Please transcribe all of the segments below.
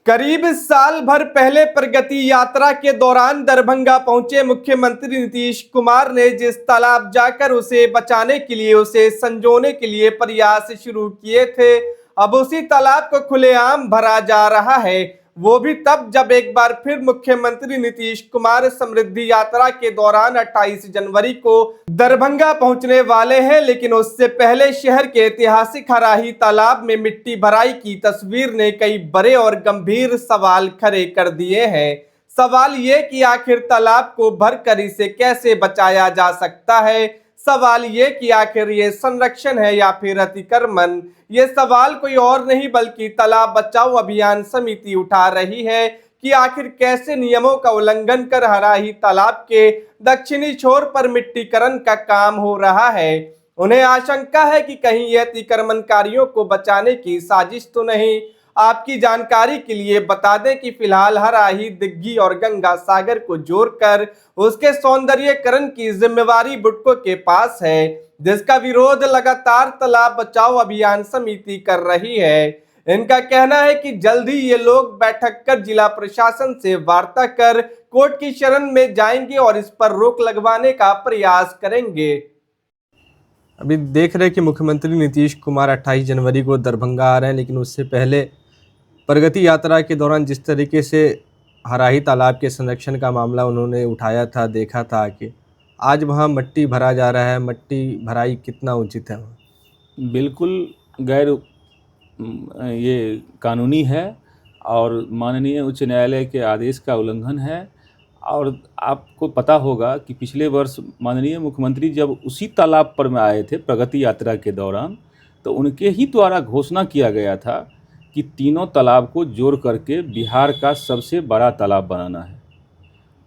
करीब साल भर पहले प्रगति यात्रा के दौरान दरभंगा पहुंचे मुख्यमंत्री नीतीश कुमार ने जिस तालाब जाकर उसे बचाने के लिए, उसे संजोने के लिए प्रयास शुरू किए थे, अब उसी तालाब को खुलेआम भरा जा रहा है। वो भी तब जब एक बार फिर मुख्यमंत्री नीतीश कुमार समृद्धि यात्रा के दौरान 28 जनवरी को दरभंगा पहुंचने वाले हैं। लेकिन उससे पहले शहर के ऐतिहासिक हराही तालाब में मिट्टी भराई की तस्वीर ने कई बड़े और गंभीर सवाल खड़े कर दिए हैं। सवाल ये कि आखिर तालाब को भरकर इसे कैसे बचाया जा सकता है। सवाल ये कि आखिर ये संरक्षण है या फिर अतिक्रमण। ये सवाल कोई और नहीं बल्कि तालाब बचाओ अभियान समिति उठा रही है कि आखिर कैसे नियमों का उल्लंघन कर हराही तालाब के दक्षिणी छोर पर मिट्टीकरण का काम हो रहा है। उन्हें आशंका है कि कहीं ये अतिक्रमणकारियों को बचाने की साजिश तो नहीं। आपकी जानकारी के लिए बता दें कि फिलहाल हराही, दिग्गी और गंगा सागर को जोड़कर उसके सौंदर्यीकरण की जिम्मेवारी बुडको के पास है, जिसका विरोध लगातार तालाब बचाओ अभियान समिति कर रही है। इनका कहना है कि जल्द ही ये लोग बैठक कर जिला प्रशासन से वार्ता कर कोर्ट की शरण में जाएंगे और इस पर रोक लगवाने का प्रयास करेंगे। अभी देख रहे हैं कि मुख्यमंत्री नीतीश कुमार 28 जनवरी को दरभंगा आ रहे हैं, लेकिन उससे पहले प्रगति यात्रा के दौरान जिस तरीके से हराही तालाब के संरक्षण का मामला उन्होंने उठाया था, देखा था कि आज वहाँ मिट्टी भरा जा रहा है। मिट्टी भराई कितना उचित है? बिल्कुल गैर ये कानूनी है और माननीय उच्च न्यायालय के आदेश का उल्लंघन है। और आपको पता होगा कि पिछले वर्ष माननीय मुख्यमंत्री जब उसी तालाब पर में आए थे प्रगति यात्रा के दौरान, तो उनके ही द्वारा घोषणा किया गया था कि तीनों तालाब को जोड़ करके बिहार का सबसे बड़ा तालाब बनाना है।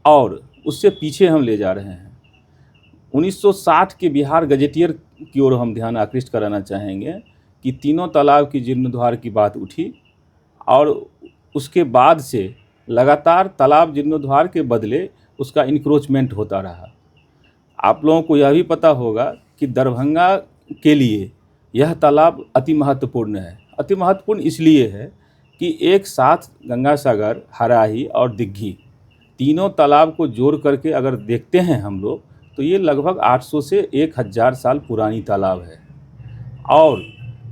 और उससे पीछे हम ले जा रहे हैं 1960 के बिहार गजेटियर की ओर हम ध्यान आकृष्ट कराना चाहेंगे कि तीनों तालाब की जीर्णोद्धार की बात उठी और उसके बाद से लगातार तालाब जीर्णोद्धार के बदले उसका इंक्रोचमेंट होता रहा। आप लोगों को यह भी पता होगा कि दरभंगा के लिए यह तालाब अति महत्वपूर्ण है। अति महत्वपूर्ण इसलिए है कि एक साथ गंगा सागर, हराही और दिग्गी तीनों तालाब को जोड़ करके अगर देखते हैं हम लोग, तो ये लगभग 800 से 1000 साल पुरानी तालाब है। और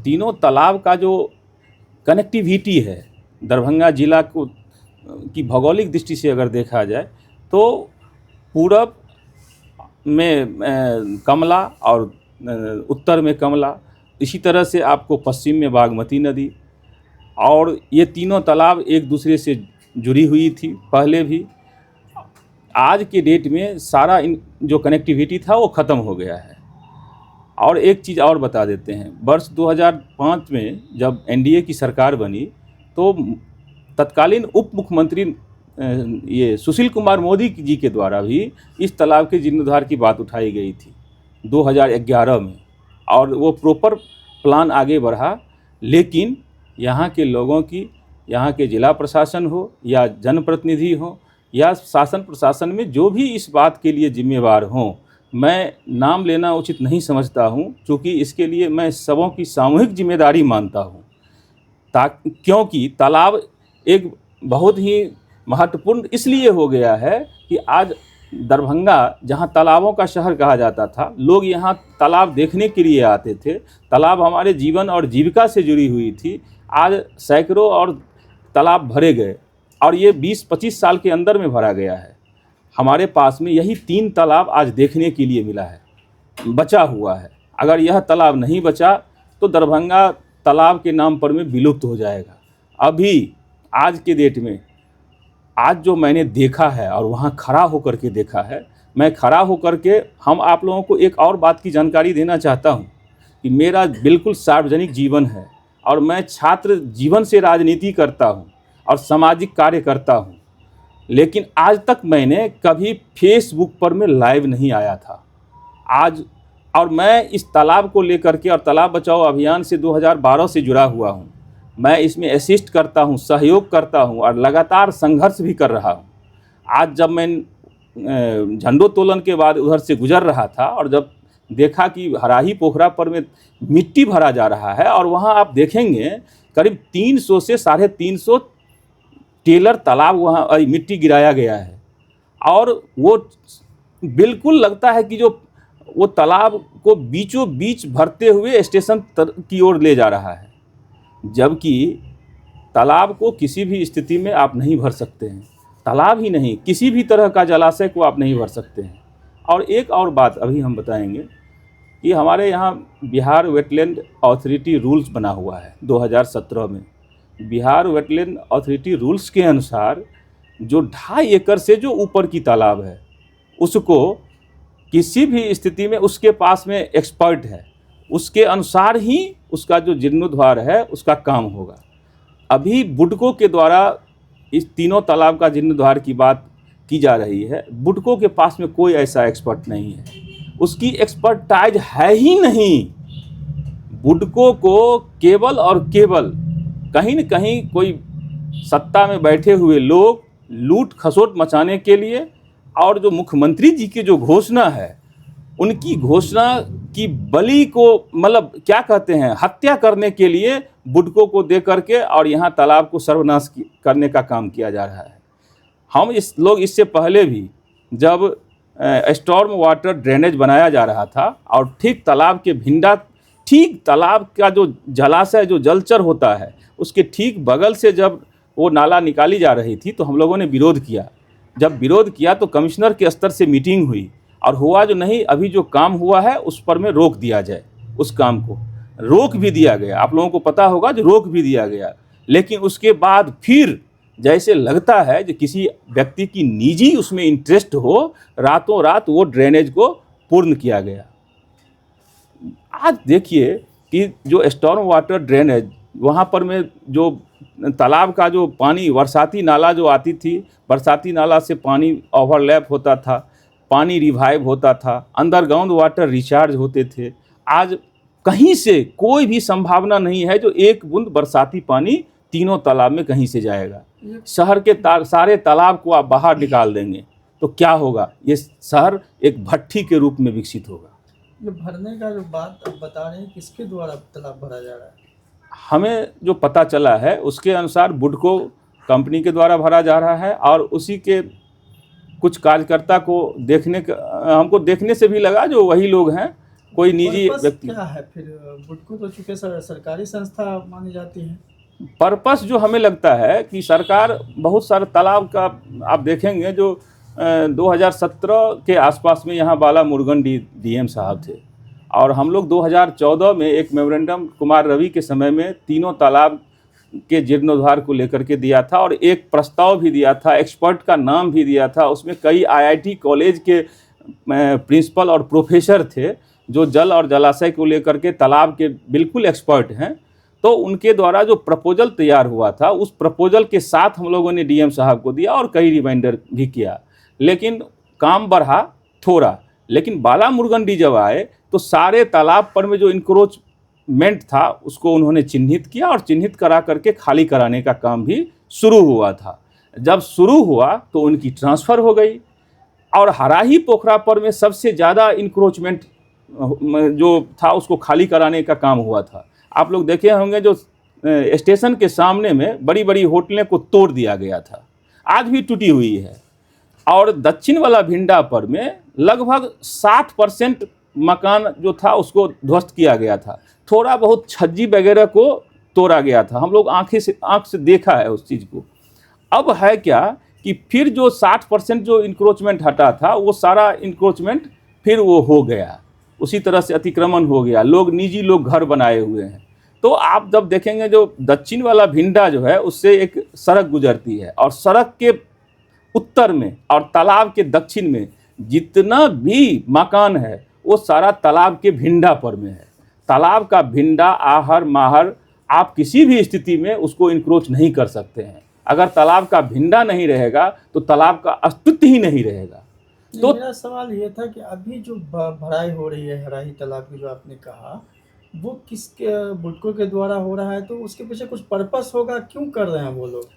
तीनों तालाब का जो कनेक्टिविटी है दरभंगा जिला को की भौगोलिक दृष्टि से अगर देखा जाए तो पूरब में कमला और उत्तर में कमला, इसी तरह से आपको पश्चिम में बागमती नदी, और ये तीनों तालाब एक दूसरे से जुड़ी हुई थी पहले भी। आज के डेट में सारा जो कनेक्टिविटी था वो ख़त्म हो गया है। और एक चीज़ और बता देते हैं, वर्ष 2005 में जब एनडीए की सरकार बनी तो तत्कालीन उप मुख्यमंत्री ये सुशील कुमार मोदी जी के द्वारा भी इस तालाब के जीर्णोद्धार की बात उठाई गई थी 2011 में, और वो प्रॉपर प्लान आगे बढ़ा। लेकिन यहाँ के लोगों की, यहाँ के जिला प्रशासन हो या जनप्रतिनिधि हो या शासन प्रशासन में जो भी इस बात के लिए जिम्मेवार हों, मैं नाम लेना उचित नहीं समझता हूँ, क्योंकि इसके लिए मैं सबों की सामूहिक जिम्मेदारी मानता हूँ। क्योंकि तालाब एक बहुत ही महत्वपूर्ण इसलिए हो गया है कि आज दरभंगा, जहाँ तालाबों का शहर कहा जाता था, लोग यहाँ तालाब देखने के लिए आते थे। तालाब हमारे जीवन और जीविका से जुड़ी हुई थी। आज सैकड़ों और तालाब भरे गए और ये 20-25 साल के अंदर में भरा गया है। हमारे पास में यही 3 तालाब आज देखने के लिए मिला है, बचा हुआ है। अगर यह तालाब नहीं बचा तो दरभंगा तालाब के नाम पर में विलुप्त हो जाएगा। अभी आज के डेट में आज जो मैंने देखा है और वहाँ खड़ा होकर के देखा है, मैं खड़ा होकर के हम आप लोगों को एक और बात की जानकारी देना चाहता हूँ कि मेरा बिल्कुल सार्वजनिक जीवन है और मैं छात्र जीवन से राजनीति करता हूँ और सामाजिक कार्य करता हूँ। लेकिन आज तक मैंने कभी फेसबुक पर में लाइव नहीं आया था। आज और मैं इस तालाब को लेकर के और तालाब बचाओ अभियान से 2012 से जुड़ा हुआ हूँ। मैं इसमें असिस्ट करता हूँ, सहयोग करता हूँ और लगातार संघर्ष भी कर रहा हूँ। आज जब मैं झंडोत्तोलन के बाद उधर से गुजर रहा था और जब देखा कि हराही पोखरा पर में मिट्टी भरा जा रहा है और वहाँ आप देखेंगे करीब 300 से 350 टेलर तालाब वहाँ मिट्टी गिराया गया है, और वो बिल्कुल लगता है कि जो वो तालाब को बीचों बीच भरते हुए स्टेशन की ओर ले जा रहा है, जबकि तालाब को किसी भी स्थिति में आप नहीं भर सकते हैं। तालाब ही नहीं, किसी भी तरह का जलाशय को आप नहीं भर सकते हैं। और एक और बात अभी हम बताएंगे कि हमारे यहाँ बिहार वेटलैंड अथॉरिटी रूल्स बना हुआ है 2017 में। बिहार वेटलैंड अथॉरिटी रूल्स के अनुसार जो 2.5 एकड़ से जो ऊपर की तालाब है, उसको किसी भी स्थिति में उसके पास में एक्सपर्ट है, उसके अनुसार ही उसका जो जीर्णोद्धार है उसका काम होगा। अभी बुडको के द्वारा इस तीनों तालाब का जीर्णोद्धार की बात की जा रही है। बुडको के पास में कोई ऐसा एक्सपर्ट नहीं है, उसकी एक्सपर्टाइज है ही नहीं। बुडको को केवल और केवल कहीं न कहीं कोई सत्ता में बैठे हुए लोग लूट खसोट मचाने के लिए, और जो मुख्यमंत्री जी की जो घोषणा है, उनकी घोषणा की बलि को मतलब क्या कहते हैं, हत्या करने के लिए बुडको को दे करके और यहाँ तालाब को सर्वनाश करने का काम किया जा रहा है। हम लोग इससे पहले भी जब स्टॉर्म वाटर ड्रेनेज बनाया जा रहा था और ठीक तालाब के भिंडा, ठीक तालाब का जो जलाशय जो जलचर होता है उसके ठीक बगल से जब वो नाला निकाली जा रही थी, तो हम लोगों ने विरोध किया। जब विरोध किया तो कमिश्नर के स्तर से मीटिंग हुई, और हुआ जो नहीं, अभी जो काम हुआ है उस पर में रोक दिया जाए। उस काम को रोक भी दिया गया, आप लोगों को पता होगा जो रोक भी दिया गया। लेकिन उसके बाद फिर जैसे लगता है कि किसी व्यक्ति की निजी उसमें इंटरेस्ट हो, रातों रात वो ड्रेनेज को पूर्ण किया गया। आज देखिए कि जो स्टॉर्म वाटर ड्रेनेज, वहाँ पर में जो तालाब का जो पानी, बरसाती नाला जो आती थी, बरसाती नाला से पानी ओवरलैप होता था, पानी रिवाइव होता था, अंडरग्राउंड वाटर रिचार्ज होते थे। आज कहीं से कोई भी संभावना नहीं है जो एक बूंद बरसाती पानी तीनों तालाब में कहीं से जाएगा। शहर के सारे तालाब को आप बाहर निकाल देंगे तो क्या होगा, ये शहर एक भट्ठी के रूप में विकसित होगा। ये भरने का जो बात अब बता रहे हैं, किसके द्वारा तालाब भरा जा रहा है? हमें जो पता चला है उसके अनुसार बुडको कंपनी के द्वारा भरा जा रहा है, और उसी के कुछ कार्यकर्ता को हमको देखने से भी लगा जो वही लोग हैं, कोई निजी व्यक्ति। क्या है फिर? बुडको तो चूंकि सरकारी संस्था मानी जाती है। पर्पस जो हमें लगता है कि सरकार बहुत सारे तालाब का आप देखेंगे जो 2017 के आसपास में यहाँ बाला मुरुगन डीएम साहब थे, और हम लोग 2014 में एक मेमोरेंडम कुमार रवि के समय में तीनों तालाब के जीर्णोद्धार को लेकर के दिया था, और एक प्रस्ताव भी दिया था, एक्सपर्ट का नाम भी दिया था। उसमें कई आईआईटी कॉलेज के प्रिंसिपल और प्रोफेसर थे जो जल और जलाशय को लेकर के तालाब के बिल्कुल एक्सपर्ट हैं। तो उनके द्वारा जो प्रपोजल तैयार हुआ था, उस प्रपोजल के साथ हम लोगों ने डीएम साहब को दिया और कई रिमाइंडर भी किया, लेकिन काम बढ़ा थोड़ा। लेकिन बाला मुरुगन डी जब आए तो सारे तालाब पर में जो इंक्रोचमेंट था उसको उन्होंने चिन्हित किया, और चिन्हित करा करके खाली कराने का काम भी शुरू हुआ था। जब शुरू हुआ तो उनकी ट्रांसफ़र हो गई, और हराही पोखरा पर में सबसे ज़्यादा इंक्रोचमेंट जो था उसको खाली कराने का काम हुआ था। आप लोग देखे होंगे जो स्टेशन के सामने में बड़ी बड़ी होटलें को तोड़ दिया गया था, आज भी टूटी हुई है। और दक्षिण वाला भिंडा पर में लगभग 60% मकान जो था उसको ध्वस्त किया गया था, थोड़ा बहुत छज्जी वगैरह को तोड़ा गया था। हम लोग आँख से देखा है उस चीज़ को। अब है क्या कि फिर जो 60% जो इंक्रोचमेंट हटा था वो सारा इंक्रोचमेंट फिर वो हो गया, उसी तरह से अतिक्रमण हो गया, लोग निजी लोग घर बनाए हुए हैं। तो आप जब देखेंगे जो दक्षिण वाला भिंडा जो है उससे एक सड़क गुजरती है, और सड़क के उत्तर में और तालाब के दक्षिण में जितना भी मकान है वो सारा तालाब के भिंडा पर में है। तालाब का भिंडा आहर माहर आप किसी भी स्थिति में उसको इंक्रोच नहीं कर सकते हैं। अगर तालाब का भिंडा नहीं रहेगा तो तालाब का अस्तित्व ही नहीं रहेगा। तो मेरा सवाल ये था कि अभी जो भराई हो रही है हराही तालाब की, जो आपने कहा, वो किसके बुडको के द्वारा हो रहा है? तो उसके पीछे कुछ पर्पस होगा, क्यों कर रहे हैं वो लोग?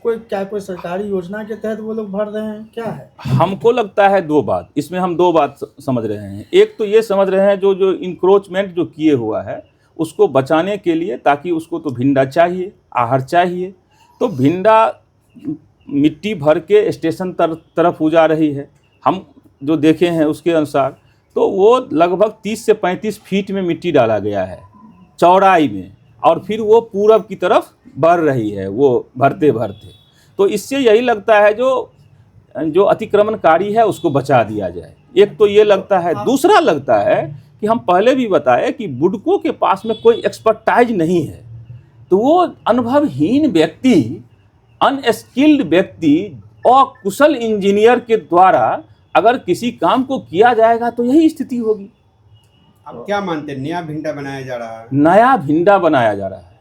कोई सरकारी योजना के तहत वो लोग भर रहे हैं, क्या है? हमको लगता है दो बात, इसमें हम दो बात समझ रहे हैं। एक तो ये समझ रहे हैं जो इंक्रोचमेंट जो किए हुआ है उसको बचाने के लिए, ताकि उसको तो भिंडा चाहिए, आहर चाहिए। तो भिंडा मिट्टी भर के स्टेशन तरफ हो जा रही है। हम जो देखे हैं उसके अनुसार तो वो लगभग 30 से 35 फीट में मिट्टी डाला गया है चौड़ाई में, और फिर वो पूरब की तरफ बढ़ रही है वो भरते भरते। तो इससे यही लगता है जो अतिक्रमणकारी है उसको बचा दिया जाए, एक तो ये लगता है। दूसरा लगता है कि हम पहले भी बताए कि बुडको के पास में कोई एक्सपर्टाइज नहीं है, तो वो अनुभवहीन व्यक्ति, अनस्किल्ड व्यक्ति और कुशल इंजीनियर के द्वारा अगर किसी काम को किया जाएगा तो यही स्थिति होगी। आप क्या मानते हैं, नया भिंडा बनाया जा रहा है? नया भिंडा बनाया जा रहा है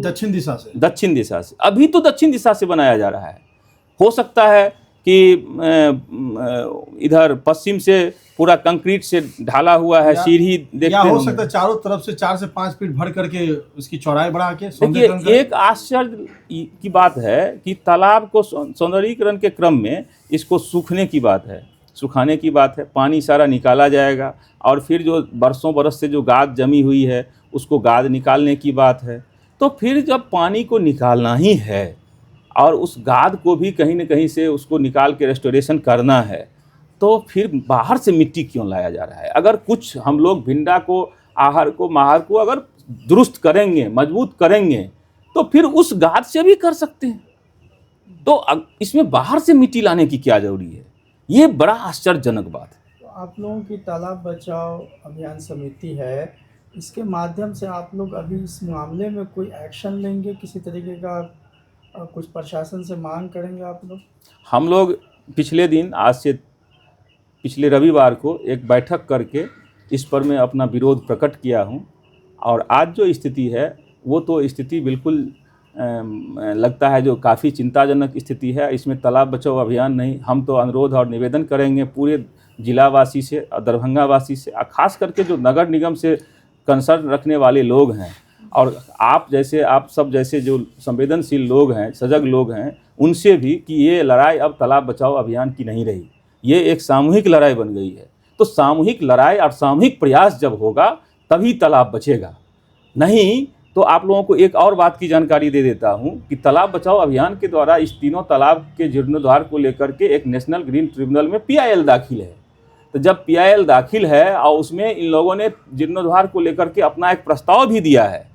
दक्षिण दिशा से। दक्षिण दिशा से, अभी तो दक्षिण दिशा से बनाया जा रहा है। हो सकता है कि इधर पश्चिम से पूरा कंक्रीट से ढाला हुआ है, सीढ़ी देखते या हो होंगे। सकता है चारों तरफ से 4 से 5 फीट भर करके उसकी चौड़ाई बढ़ा के देखिए, एक आश्चर्य की बात है कि तालाब को सौंदर्यीकरण के क्रम में इसको सूखने की बात है, सुखाने की बात है। पानी सारा निकाला जाएगा और फिर जो बरसों बरस से जो गाद जमी हुई है उसको गाद निकालने की बात है। तो फिर जब पानी को निकालना ही है और उस गाद को भी कहीं न कहीं से उसको निकाल के रेस्टोरेशन करना है, तो फिर बाहर से मिट्टी क्यों लाया जा रहा है? अगर कुछ हम लोग भिंडा को, आहर को, महार को अगर दुरुस्त करेंगे, मजबूत करेंगे, तो फिर उस गाद से भी कर सकते हैं। तो इसमें बाहर से मिट्टी लाने की क्या जरूरी है? ये बड़ा आश्चर्यजनक बात है। तो आप लोगों की तालाब बचाओ अभियान समिति है, इसके माध्यम से आप लोग अभी इस मामले में कोई एक्शन लेंगे, किसी तरीके का कुछ प्रशासन से मांग करेंगे आप लोग? हम लोग पिछले दिन, आज से पिछले रविवार को एक बैठक करके इस पर मैं अपना विरोध प्रकट किया हूं, और आज जो स्थिति है वो तो स्थिति बिल्कुल लगता है जो काफ़ी चिंताजनक स्थिति है। इसमें तालाब बचाओ अभियान नहीं, हम तो अनुरोध और निवेदन करेंगे पूरे जिलावासी से और दरभंगा वासी से, और ख़ास करके जो नगर निगम से कंसर्न रखने वाले लोग हैं और आप सब जैसे जो संवेदनशील लोग हैं, सजग लोग हैं, उनसे भी कि ये लड़ाई अब तालाब बचाओ अभियान की नहीं रही, ये एक सामूहिक लड़ाई बन गई है। तो सामूहिक लड़ाई और सामूहिक प्रयास जब होगा तभी तालाब बचेगा, नहीं तो आप लोगों को एक और बात की जानकारी दे देता हूं कि तालाब बचाओ अभियान के द्वारा इस तीनों तालाब के जीर्णोद्धार को लेकर के एक नेशनल ग्रीन ट्रिब्यूनल में PIL दाखिल है। तो जब PIL दाखिल है और उसमें इन लोगों ने जीर्णोद्धार को लेकर के अपना एक प्रस्ताव भी दिया है,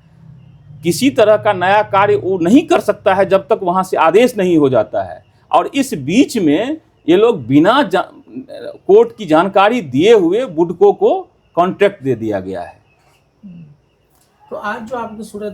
किसी तरह का नया कार्य वो नहीं कर सकता है जब तक वहाँ से आदेश नहीं हो जाता है। और इस बीच में ये लोग बिना कोर्ट की जानकारी दिए हुए बुडको को कॉन्ट्रैक्ट दे दिया गया है। तो आज जो आपकी सूरत